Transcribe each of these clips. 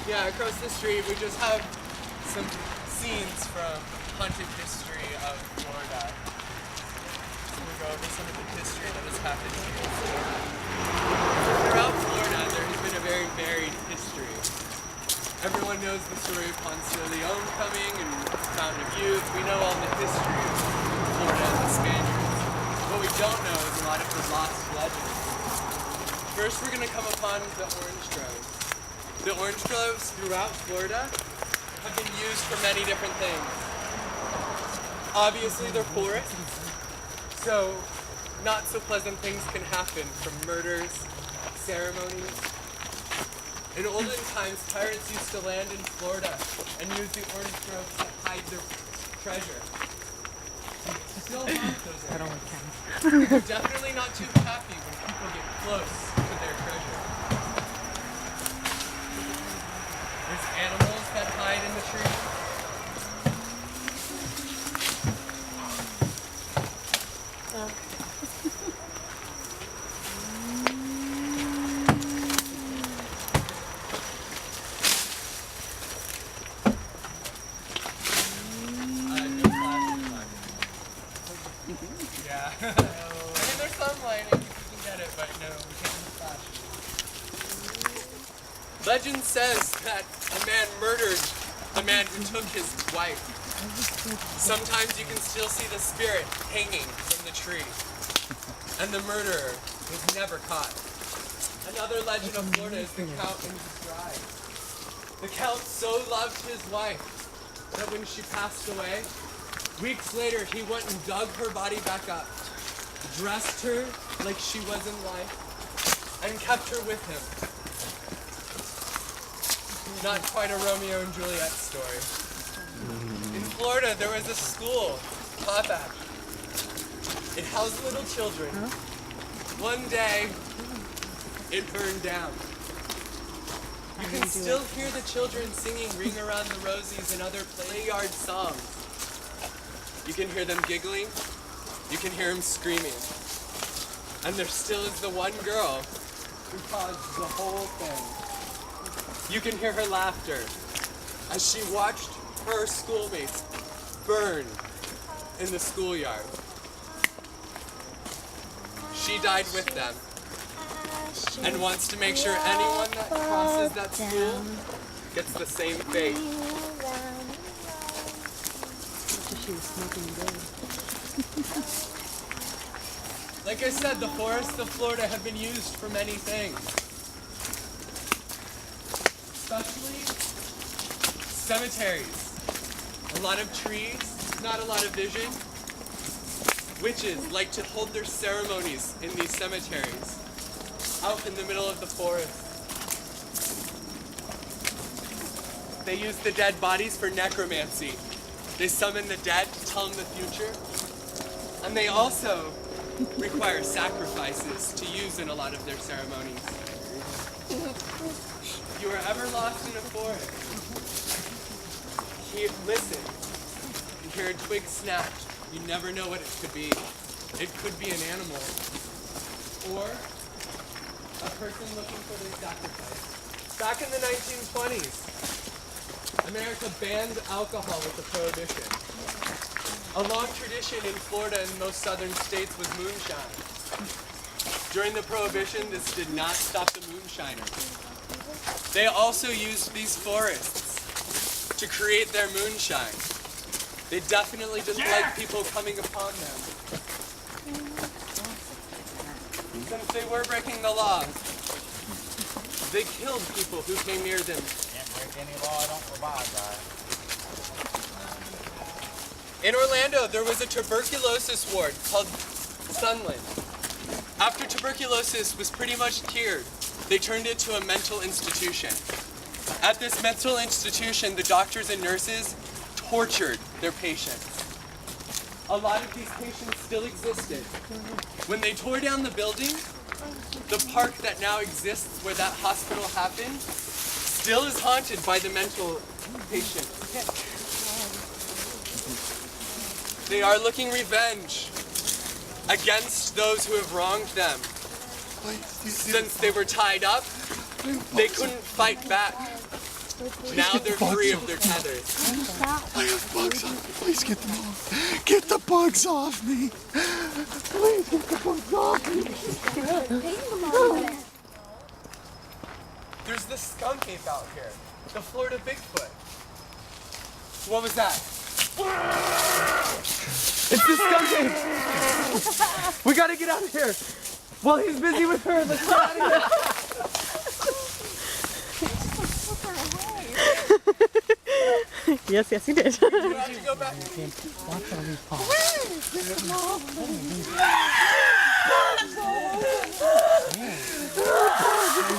Yeah, across the street we just have some scenes from haunted history of Florida. So we'll go over some of the history that has happened here. Throughout Florida, there has been a very varied history. Everyone knows the story of Ponce de Leon coming and Fountain of Youth. We know all the history of Florida and the Spaniards. What we don't know is a lot of the lost legends. First, we're going to come upon the orange groves. The orange groves throughout Florida have been used for many different things. Obviously, they're forests, so not so pleasant things can happen, from murders, ceremonies. In olden times, pirates used to land in Florida and use the orange groves to hide their treasure. Still haunt those areas. They're definitely not too happy when people get close to their treasure. There's animals that hide in the trees. Yeah. I mean, there's some lighting, you can get it, but no, we can't flash. Legend says that a man murdered the man who took his wife. Sometimes you can still see the spirit hanging from the tree. And the murderer was never caught. Another legend of Florida is the Count and his bride. The Count so loved his wife that when she passed away, weeks later he went and dug her body back up, dressed her like she was in life, and kept her with him. Not quite a Romeo and Juliet story. In Florida, there was a school, Clapback. It housed little children. One day, it burned down. You can still hear the children singing Ring Around the Rosies and other play yard songs. You can hear them giggling. You can hear them screaming. And there still is the one girl who caused the whole thing. You can hear her laughter as she watched her schoolmates burn in the schoolyard. She died with them and wants to make sure anyone that crosses that school gets the same fate. She was smoking good. Like I said, the forests of Florida have been used for many things. Especially cemeteries. A lot of trees, not a lot of vision. Witches like to hold their ceremonies in these cemeteries, out in the middle of the forest. They use the dead bodies for necromancy. They summon the dead to tell them the future. And they also require sacrifices to use in a lot of their ceremonies. If you are ever lost in a forest, listen. You hear a twig snapped. You never know what it could be. It could be an animal. Or a person looking for their sacrifice. Back in the 1920s, America banned alcohol with the Prohibition. A long tradition in Florida and most southern states was moonshine. During the Prohibition, this did not stop the moonshiners. They also used these forests to create their moonshine. They definitely didn't like people coming upon them. Since they were breaking the laws, they killed people who came near them. Can't break any law I don't abide by. In Orlando, there was a tuberculosis ward called Sunland. After tuberculosis was pretty much cured, they turned it to a mental institution. At this mental institution, the doctors and nurses tortured their patients. A lot of these patients still existed. When they tore down the building, the park that now exists where that hospital happened still is haunted by the mental patients. They are looking revenge against those who have wronged them. Since they were tied up, they couldn't fight back. Now they're free of their tethers. I have bugs on me. Please get them off. Get the bugs off me. Please get the bugs off me. There's the skunk ape out here. The Florida Bigfoot. What was that? It's the skunk ape. We gotta get out of here. While he's busy with her, let's get out of here. Yes, yes, he did. You have to go back.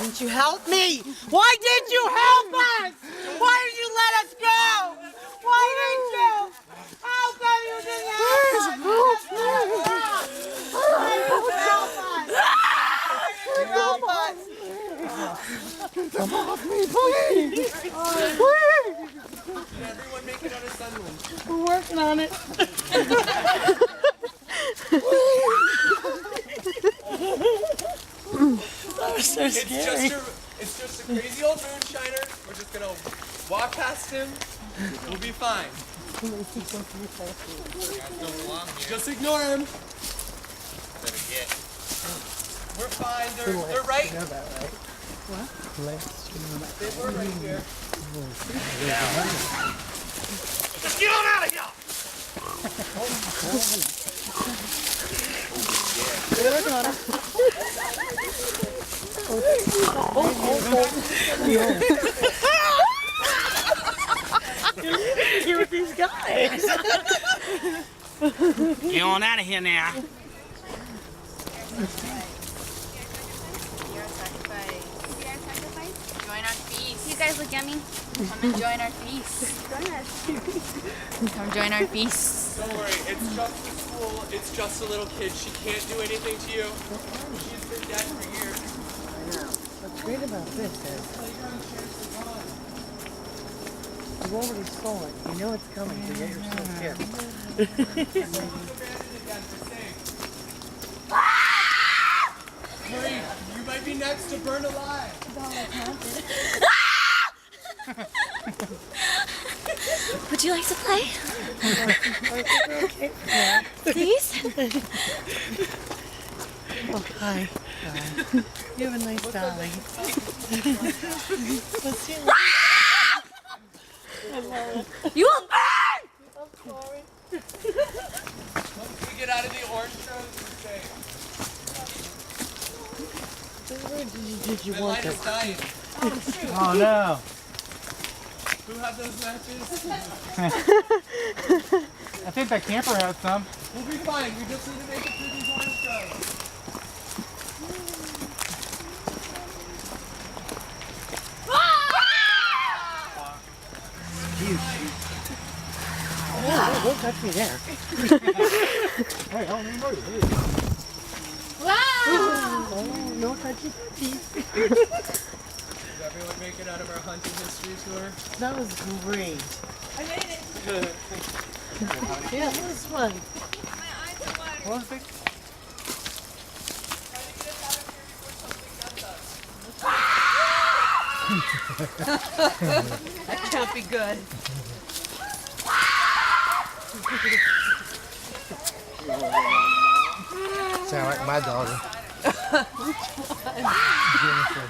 Didn't you help me? Why didn't you help us? Why did you let us go? Why didn't you? How come you didn't help us? Why didn't you help us? Help us. Get them off me, please. Can everyone make it out of Sunland? We're working on it. That was so scary. It's just a crazy old moonshiner. We're just gonna walk past him. We'll be fine. Just ignore him. Better get. We're fine. They're right. You know that, right? What? They were right here. Just get on out of here! You're with these guys. Get on out of here now. Join our feast. You guys look yummy. Come and join our feast. Come join our feast. Don't worry. It's just a school. It's just a little kid. She can't do anything to you. She's been dead for years. What's great about this is you've already saw it. You know it's coming, but yet you're still scared. Hurry. You might be next to burn alive. Would you like to play? Please? Oh, hi. You have a nice dolly. Let's see. You will burn! Once we get out of the orange groves, we're safe. Did you My want light is it? dying. Oh no. Who had those matches? I think that camper has some. We'll be fine. We just need to make it through these orange groves. Don't touch me there. Hey, I don't even know you. Oh, no touchy touchy. Did everyone make it out of our hunting history tour? That was great. I made it. Yeah, that was fun. What was it? That can't be good. Sound like my daughter. Which one? Jennifer.